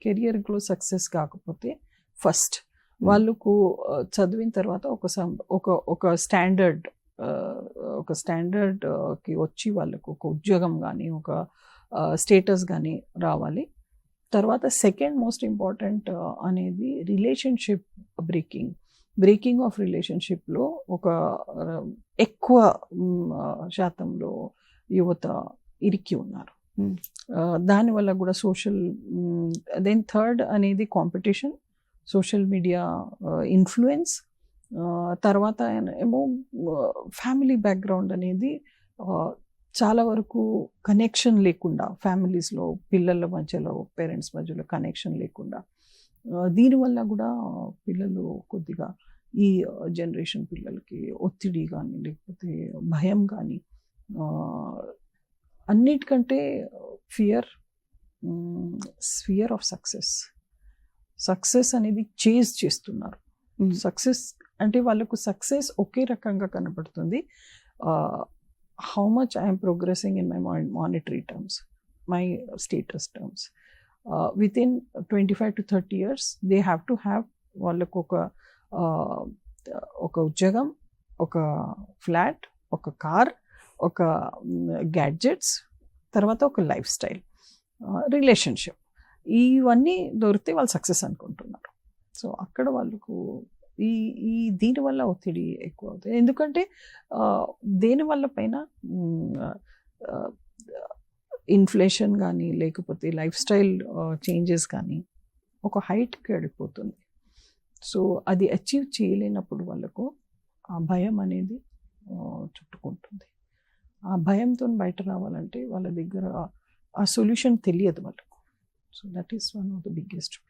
కెరియర్లో సక్సెస్ కాకపోతే ఫస్ట్ వాళ్ళకు చదివిన తర్వాత ఒక స్టాండర్డ్కి వచ్చి వాళ్ళకు ఒక ఉద్యోగం కానీ ఒక స్టేటస్ కానీ రావాలి. తర్వాత సెకండ్ మోస్ట్ ఇంపార్టెంట్ అనేది రిలేషన్షిప్ బ్రేకింగ్ ఆఫ్ రిలేషన్షిప్లో ఒక ఎక్కువ శాతంలో యువత ఇరికి ఉన్నారు. దానివల్ల కూడా దెన్ థర్డ్ అనేది కాంపిటీషన్, సోషల్ మీడియా ఇన్ఫ్లుయెన్స్, తర్వాత ఏమో ఫ్యామిలీ బ్యాక్గ్రౌండ్ అనేది చాలా వరకు కనెక్షన్ లేకుండా, ఫ్యామిలీస్లో పిల్లల మధ్యలో పేరెంట్స్ మధ్యలో కనెక్షన్ లేకుండా, దీనివల్ల కూడా పిల్లలు కొద్దిగా ఈ జనరేషన్ పిల్లలకి ఒత్తిడి కానీ లేకపోతే భయం కానీ, అన్నిటికంటే ఫియర్ ఆఫ్ సక్సెస్ అనేది చేజ్ చేస్తున్నారు. సక్సెస్ అంటే వాళ్ళకు సక్సెస్ ఒకే రకంగా కనపడుతుంది. How much I'm progressing in my monetary terms, my status terms. Within 25 to 30 years they have to have వాళ్ళకు ఒక ఉద్యోగం, ఒక ఫ్లాట్, ఒక కార్, ఒక గ్యాడ్జెట్స్, తర్వాత ఒక లైఫ్ స్టైల్, రిలేషన్షిప్, ఇవన్నీ దొరికితే వాళ్ళు సక్సెస్ అనుకుంటున్నారు. సో అక్కడ వాళ్ళకు దీనివల్ల ఒత్తిడి ఎక్కువ అవుతుంది. ఎందుకంటే దేనివల్ల పైన ఇన్ఫ్లేషన్ కానీ లేకపోతే లైఫ్ స్టైల్ చేంజెస్ కానీ ఒక హైట్కి వెళ్ళిపోతుంది. సో అది అచీవ్ చేయలేనప్పుడు వాళ్ళకు ఆ భయం అనేది చుట్టుకుంటుంది. ఆ భయంతో బయట రావాలంటే వాళ్ళ దగ్గర ఆ సొల్యూషన్ తెలియదు వాళ్ళకు. So that is one of the biggest